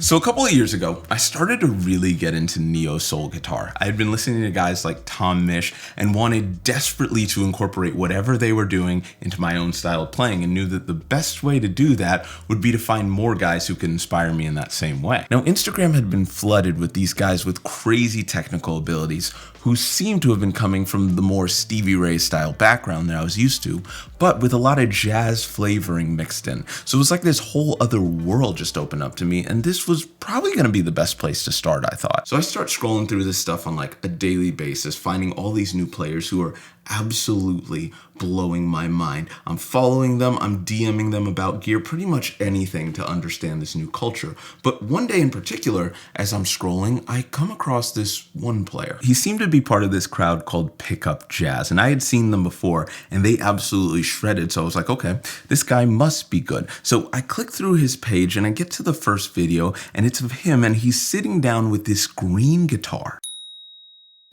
So a couple of years ago, I started to really get into neo-soul guitar. I had been listening to guys like Tom Misch and wanted desperately to incorporate whatever they were doing into my own style of playing, and knew that the best way to do that would be to find more guys who could inspire me in that same way. Now, Instagram had been flooded with these guys with crazy technical abilities who seemed to have been coming from the more Stevie Ray style background that I was used to, but with a lot of jazz flavoring mixed in. So it was like this whole other world just opened up to me, and this was probably going to be the best place to start, I thought. So I start scrolling through this stuff on like a daily basis, finding all these new players who are absolutely blowing my mind. I'm following them, I'm DMing them about gear, pretty much anything to understand this new culture. But one day in particular, as I'm scrolling, I come across this one player. He seemed to be part of this crowd called Pickup Jazz, and I had seen them before, and they absolutely shredded, so I was like, okay, this guy must be good. So I click through his page, and I get to the first video, and it's of him, and he's sitting down with this green guitar.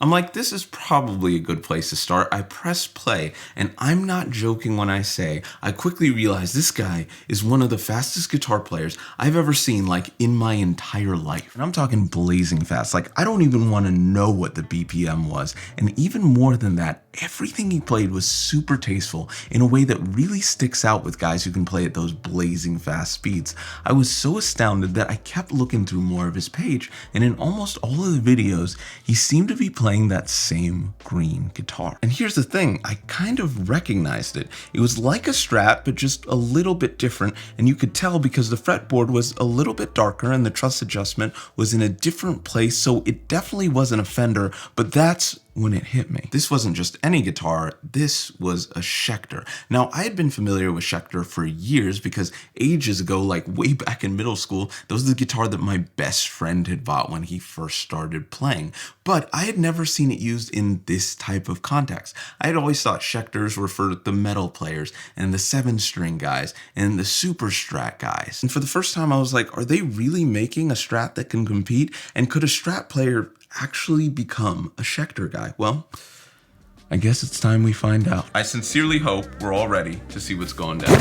I'm like, this is probably a good place to start. I press play, and I'm not joking when I say I quickly realized this guy is one of the fastest guitar players I've ever seen, like, in my entire life. And I'm talking blazing fast. Like, I don't even want to know what the BPM was. And even more than that, everything he played was super tasteful in a way that really sticks out with guys who can play at those blazing fast speeds. I was so astounded that I kept looking through more of his page, and in almost all of the videos, he seemed to be playing that same green guitar. And here's the thing, I kind of recognized it. It was like a Strat, but just a little bit different, and you could tell because the fretboard was a little bit darker and the truss adjustment was in a different place, so it definitely wasn't a Fender, but that's when it hit me. This wasn't just any guitar, this was a Schecter. Now, I had been familiar with Schecter for years because ages ago, like way back in middle school, that was the guitar that my best friend had bought when he first started playing. But I had never seen it used in this type of context. I had always thought Schecters were for the metal players and the 7-string guys and the super Strat guys. And for the first time, I was like, are they really making a Strat that can compete? And could a Strat player actually become a Schecter guy? Well, I guess it's time we find out. I sincerely hope we're all ready to see what's going down.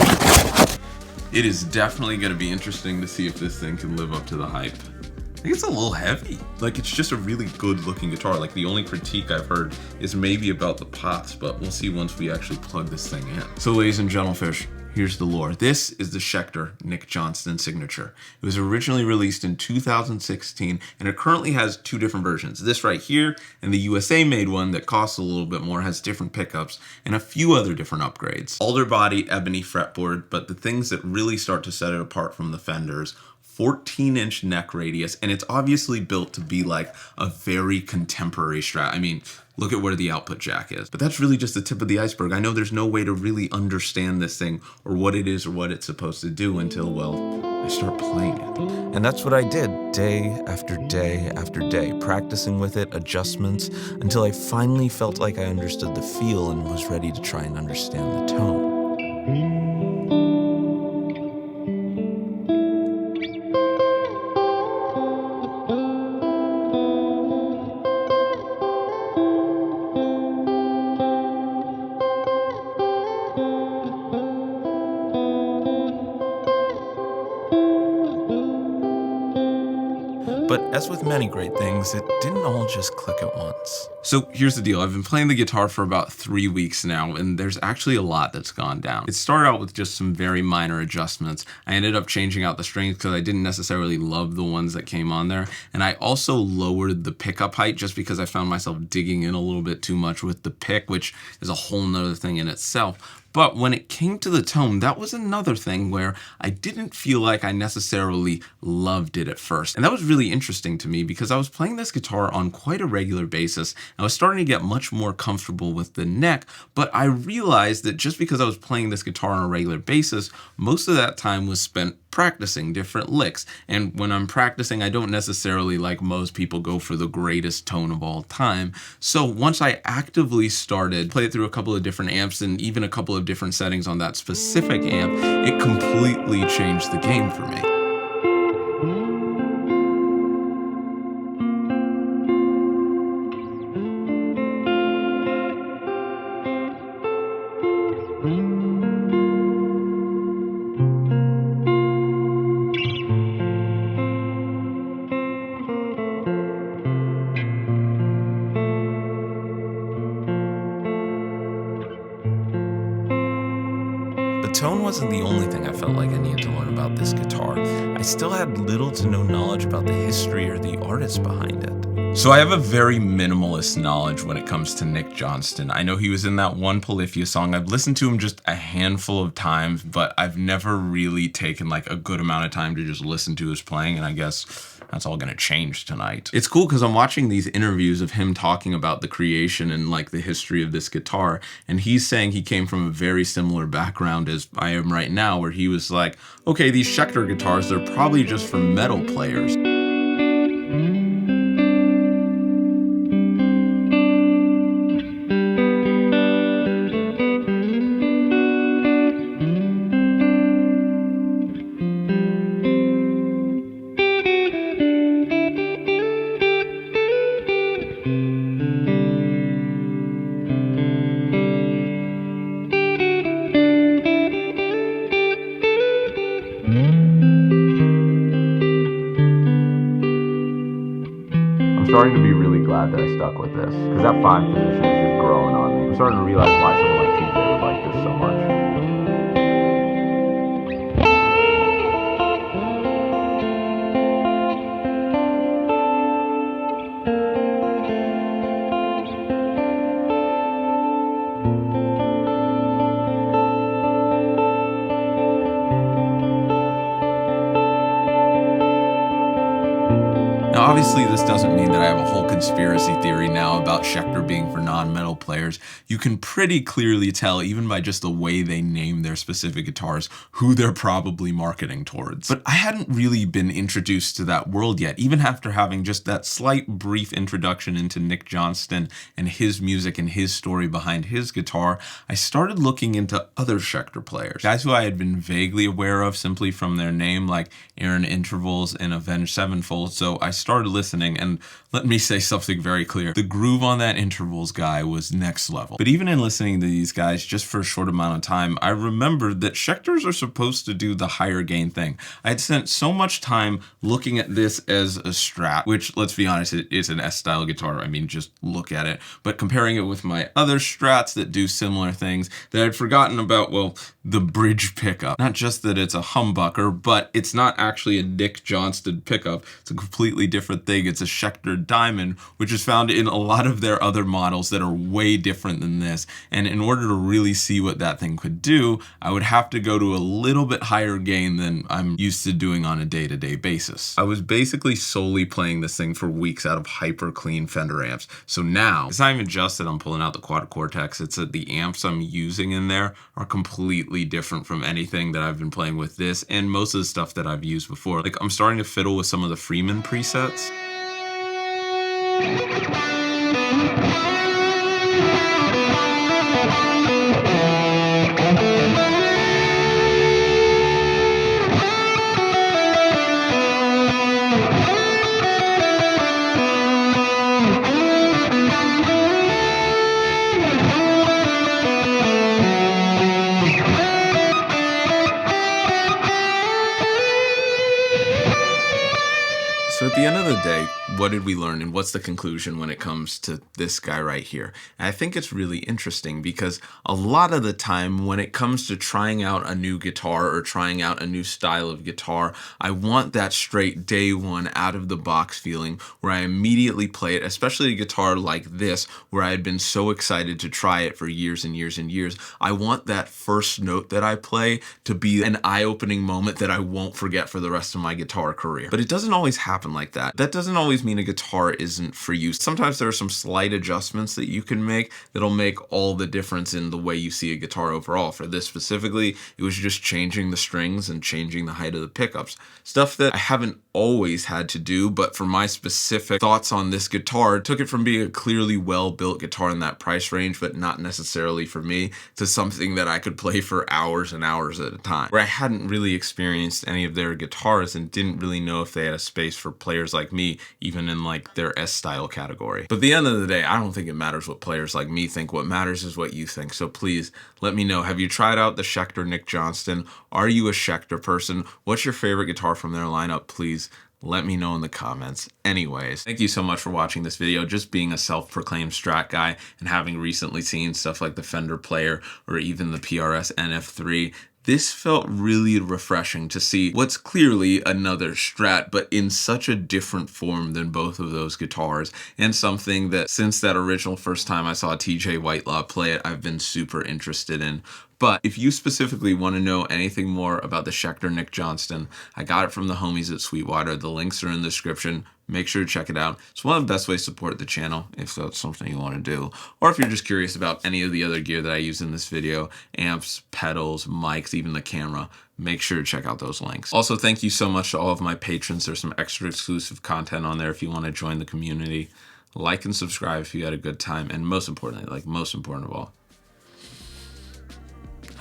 It is definitely going to be interesting to see if this thing can live up to the hype. I think it's a little heavy. Like, it's just a really good looking guitar. Like, the only critique I've heard is maybe about the pots, but we'll see once we actually plug this thing in. So ladies and gentlefish, here's the lore. This is the Schecter Nick Johnston signature. It was originally released in 2016, and it currently has two different versions. This right here, and the USA made one that costs a little bit more, has different pickups, and a few other different upgrades. Alder body, ebony fretboard, but the things that really start to set it apart from the Fenders, 14-inch neck radius, and it's obviously built to be like a very contemporary Strat. I mean, look at where the output jack is. But that's really just the tip of the iceberg. I know there's no way to really understand this thing or what it is or what it's supposed to do until, well, I start playing it. And that's what I did, day after day after day, practicing with it, adjustments, until I finally felt like I understood the feel and was ready to try and understand the tone. But as with many great things, it didn't all just click at once. So here's the deal. I've been playing the guitar for about 3 weeks now, and there's actually a lot that's gone down. It started out with just some very minor adjustments. I ended up changing out the strings because I didn't necessarily love the ones that came on there. And I also lowered the pickup height just because I found myself digging in a little bit too much with the pick, which is a whole nother thing in itself. But when it came to the tone, that was another thing where I didn't feel like I necessarily loved it at first. And that was really interesting to me because I was playing this guitar on quite a regular basis. I was starting to get much more comfortable with the neck, but I realized that just because I was playing this guitar on a regular basis, most of that time was spent practicing different licks. And when I'm practicing, I don't necessarily, like most people, go for the greatest tone of all time. So once I actively started play it through a couple of different amps and even a couple of different settings on that specific amp, it completely changed the game for me. The tone wasn't the only thing I felt like I needed to learn about this guitar. I still had little to no knowledge about the history or the artist behind it. So I have a very minimalist knowledge when it comes to Nick Johnston. I know he was in that one Polyphia song. I've listened to him just a handful of times, but I've never really taken like a good amount of time to just listen to his playing, and I guess that's all gonna change tonight. It's cool because I'm watching these interviews of him talking about the creation and like the history of this guitar, and he's saying he came from a very similar background as I am right now, where he was like, okay, these Schecter guitars, they're probably just for metal players. I'm starting to be really glad that I stuck with this, because that 5 position is just growing on me. I'm starting to realize why someone like TJ would like this so much. Now, obviously, this doesn't mean that I have a whole conspiracy theory now about Schecter being for non-metal players. You can pretty clearly tell, even by just the way they name their specific guitars, who they're probably marketing towards. But I hadn't really been introduced to that world yet, even after having just that slight brief introduction into Nick Johnston and his music and his story behind his guitar. I started looking into other Schecter players, guys who I had been vaguely aware of simply from their name, like Aaron Intervals and Avenged Sevenfold. So I started listening, and let me say something very clear. The groove on that Intervals guy was next level. But even in listening to these guys just for a short amount of time, I remembered that Schecters are supposed to do the higher gain thing. I had spent so much time looking at this as a Strat, which, let's be honest, it is an S-style guitar. I mean, just look at it. But comparing it with my other Strats that do similar things, that I'd forgotten about, well, the bridge pickup. Not just that it's a humbucker, but it's not actually a Nick Johnston pickup. It's a completely different thing. It's a Schecter Diamond, which is found in a lot of their other models that are way different than this. And in order to really see what that thing could do, I would have to go to a little bit higher gain than I'm used to doing on a day-to-day basis. I was basically solely playing this thing for weeks out of hyper clean Fender amps. So now, it's not even just that I'm pulling out the Quad Cortex, it's that the amps I'm using in there are completely different from anything that I've been playing with this and most of the stuff that I've used before. Like, I'm starting to fiddle with some of the Freeman presets. So at the end of the day, what did we learn and what's the conclusion when it comes to this guy right here? And I think it's really interesting because a lot of the time when it comes to trying out a new guitar or trying out a new style of guitar, I want that straight day one out of the box feeling where I immediately play it, especially a guitar like this where I had been so excited to try it for years and years and years. I want that first note that I play to be an eye-opening moment that I won't forget for the rest of my guitar career. But it doesn't always happen like that. That doesn't always mean a guitar isn't for you. Sometimes there are some slight adjustments that you can make that'll make all the difference in the way you see a guitar overall. For this specifically, it was just changing the strings and changing the height of the pickups. Stuff that I haven't always had to do, but for my specific thoughts on this guitar, took it from being a clearly well-built guitar in that price range, but not necessarily for me, to something that I could play for hours and hours at a time. Where I hadn't really experienced any of their guitars and didn't really know if they had a space for players like me, even in like their S-style category. But at the end of the day, I don't think it matters what players like me think. What matters is what you think. So please let me know. Have you tried out the Schecter Nick Johnston? Are you a Schecter person? What's your favorite guitar from their lineup? Please let me know in the comments. Anyways, thank you so much for watching this video. Just being a self-proclaimed Strat guy and having recently seen stuff like the Fender Player or even the PRS NF3, This felt really refreshing to see what's clearly another Strat, but in such a different form than both of those guitars, and something that since that original first time I saw TJ Whitelaw play it, I've been super interested in. But if you specifically want to know anything more about the Schecter Nick Johnston, I got it from the homies at Sweetwater. The links are in the description. Make sure to check it out. It's one of the best ways to support the channel if that's something you want to do. Or if you're just curious about any of the other gear that I use in this video, amps, pedals, mics, even the camera, make sure to check out those links. Also, thank you so much to all of my patrons. There's some extra exclusive content on there if you want to join the community. Like and subscribe if you had a good time. And most importantly, most important of all,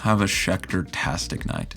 have a Schecter-tastic night.